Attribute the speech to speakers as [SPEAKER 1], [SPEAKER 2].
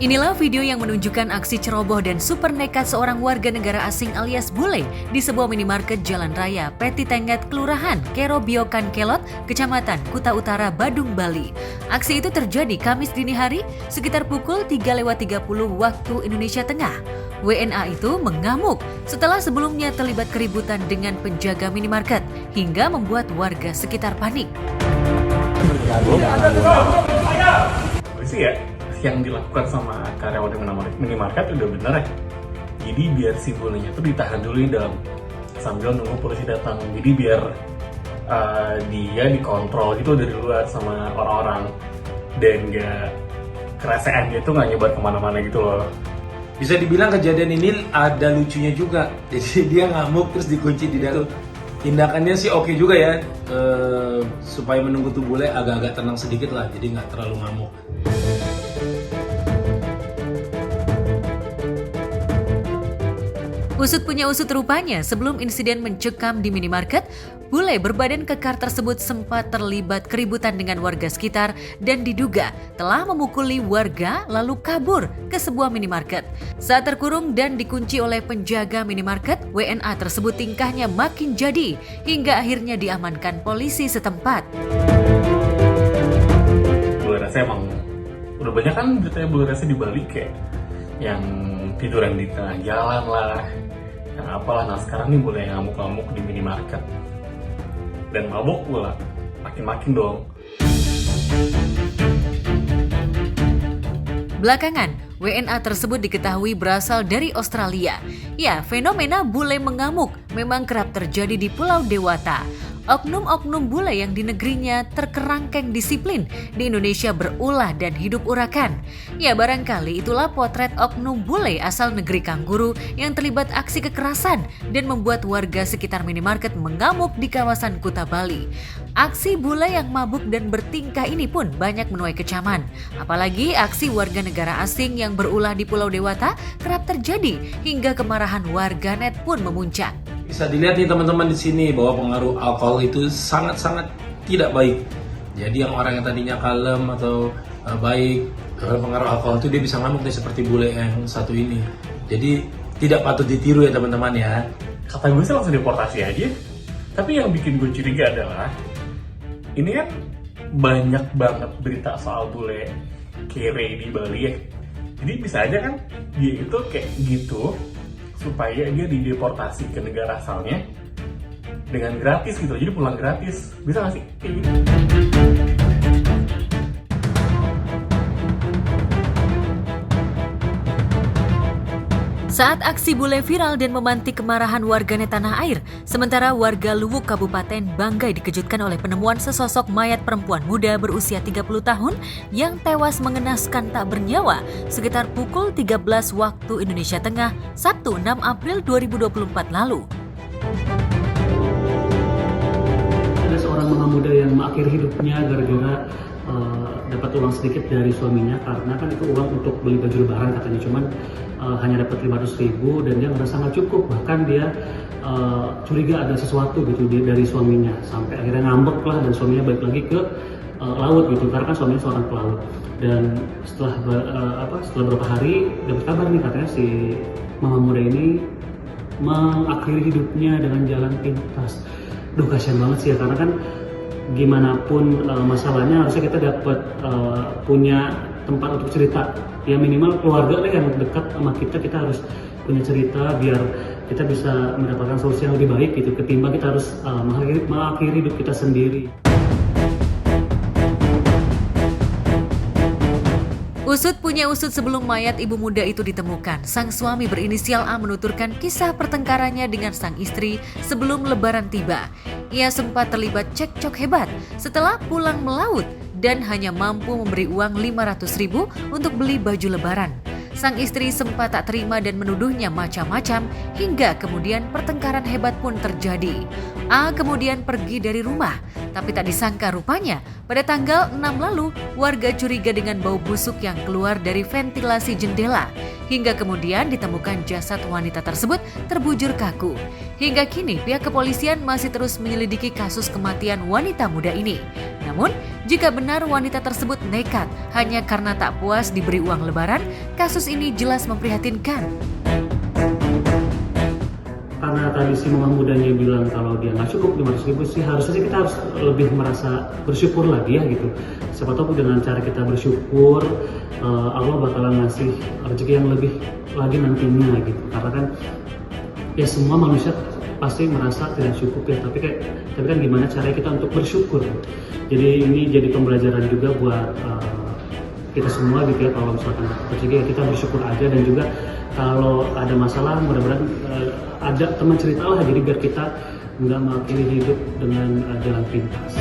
[SPEAKER 1] Inilah video yang menunjukkan aksi ceroboh dan super nekat seorang warga negara asing alias bule di sebuah minimarket Jalan Raya Peti Tenget, Kelurahan Kero Biokan Kelot, Kecamatan Kuta Utara, Badung, Bali. Aksi itu terjadi Kamis dini hari sekitar pukul 3.30 waktu Indonesia Tengah. WNA itu mengamuk setelah sebelumnya terlibat keributan dengan penjaga minimarket hingga membuat warga sekitar panik.
[SPEAKER 2] Yang dilakukan sama karyawan minimarket udah bener ya. Jadi biar si bulenya tuh ditahan dulu di dalam sambil nunggu polisi datang. Jadi biar dia dikontrol gitu dari luar sama orang-orang dan gak kerasaan dia tuh gak nyebar kemana-mana gitu loh.
[SPEAKER 3] Bisa dibilang kejadian ini ada lucunya juga. Jadi dia ngamuk terus dikunci di dalam. Tindakannya sih oke juga ya, supaya menunggu tuh bule agak-agak tenang sedikit lah, jadi nggak terlalu ngamuk.
[SPEAKER 1] Usut punya usut rupanya, sebelum insiden mencekam di minimarket, bule berbadan kekar tersebut sempat terlibat keributan dengan warga sekitar dan diduga telah memukuli warga lalu kabur ke sebuah minimarket. Saat terkurung dan dikunci oleh penjaga minimarket, WNA tersebut tingkahnya makin jadi hingga akhirnya diamankan polisi setempat.
[SPEAKER 2] Gue rasa emang udah banyak kan beritanya bule rasa di Bali kayak yang tiduran di tengah jalan lah, yang apalah. Nah sekarang nih boleh ngamuk-ngamuk di minimarket dan mabok pula makin-makin dong.
[SPEAKER 1] Belakangan, WNA tersebut diketahui berasal dari Australia. Ya, fenomena bule mengamuk memang kerap terjadi di Pulau Dewata. Oknum-oknum bule yang di negerinya terkerangkeng disiplin, di Indonesia berulah dan hidup urakan. Ya, barangkali itulah potret oknum bule asal negeri Kangguru yang terlibat aksi kekerasan dan membuat warga sekitar minimarket mengamuk di kawasan Kuta, Bali. Aksi bule yang mabuk dan bertingkah ini pun banyak menuai kecaman. Apalagi aksi warga negara asing yang berulah di Pulau Dewata kerap terjadi hingga kemarahan warganet pun memuncak.
[SPEAKER 3] Bisa dilihat nih teman-teman di sini bahwa pengaruh alkohol itu sangat-sangat tidak baik. Jadi yang orang yang tadinya kalem atau baik, kalau pengaruh alkohol itu dia bisa ngamuk nih seperti bule yang satu ini. Jadi tidak patut ditiru ya teman-teman ya.
[SPEAKER 2] Kata gue sih langsung deportasi aja. Tapi yang bikin gue curiga adalah ini kan banyak banget berita soal bule kere di Bali ya. Jadi bisa aja kan dia itu kayak gitu supaya dia dideportasi ke negara asalnya dengan gratis gitu, jadi pulang gratis. Bisa nggak sih kayak gitu?
[SPEAKER 1] Saat aksi bule viral dan memantik kemarahan warganet tanah air, sementara warga Luwuk Kabupaten Banggai dikejutkan oleh penemuan sesosok mayat perempuan muda berusia 30 tahun yang tewas mengenaskan tak bernyawa sekitar pukul 13 waktu Indonesia Tengah, Sabtu 6 April 2024 lalu.
[SPEAKER 4] Ada seorang mama muda yang mengakhiri hidupnya gara-gara dapat uang sedikit dari suaminya, karena kan itu uang untuk beli baju lebaran katanya, cuman hanya dapat 500.000 dan dia merasa nggak cukup. Bahkan dia curiga ada sesuatu gitu dari suaminya, sampai akhirnya ngambek lah dan suaminya balik lagi ke laut gitu, karena kan suaminya seorang pelaut. Dan setelah beberapa hari dapat kabar nih, katanya si mama muda ini mengakhiri hidupnya dengan jalan pintas. Duh, kasihan banget sih ya, karena kan gimana pun masalahnya harusnya kita dapat punya tempat untuk cerita. Ya minimal keluarga yang dekat sama kita harus punya cerita biar kita bisa mendapatkan solusi yang lebih baik gitu, ketimbang kita harus mengakhiri hidup kita sendiri.
[SPEAKER 1] Usut punya usut, sebelum mayat ibu muda itu ditemukan, sang suami berinisial A menuturkan kisah pertengkarannya dengan sang istri sebelum lebaran tiba. Ia sempat terlibat cekcok hebat setelah pulang melaut dan hanya mampu memberi uang 500.000 untuk beli baju lebaran. Sang istri sempat tak terima dan menuduhnya macam-macam hingga kemudian pertengkaran hebat pun terjadi. A kemudian pergi dari rumah, tapi tak disangka rupanya pada tanggal 6 lalu warga curiga dengan bau busuk yang keluar dari ventilasi jendela. Hingga kemudian ditemukan jasad wanita tersebut terbujur kaku. Hingga kini pihak kepolisian masih terus menyelidiki kasus kematian wanita muda ini. Namun, jika benar wanita tersebut nekat hanya karena tak puas diberi uang lebaran, kasus ini jelas memprihatinkan.
[SPEAKER 4] Karena tadi si mama mudanya bilang kalau dia nggak cukup 500.000 sih, harusnya kita harus lebih merasa bersyukur lagi ya gitu. Siapa tahu dengan cara kita bersyukur, Allah bakalan ngasih rezeki yang lebih lagi nantinya gitu. Karena kan ya semua manusia pasti merasa tidak cukup ya, tapi kan gimana caranya kita untuk bersyukur. Jadi ini jadi pembelajaran juga buat kita semua gitu ya, kalau misalkan rezeki ya kita bersyukur aja, dan juga kalau ada masalah mudah-mudahan ada teman cerita lah, jadi biar kita nggak mengakhiri hidup dengan jalan pintas.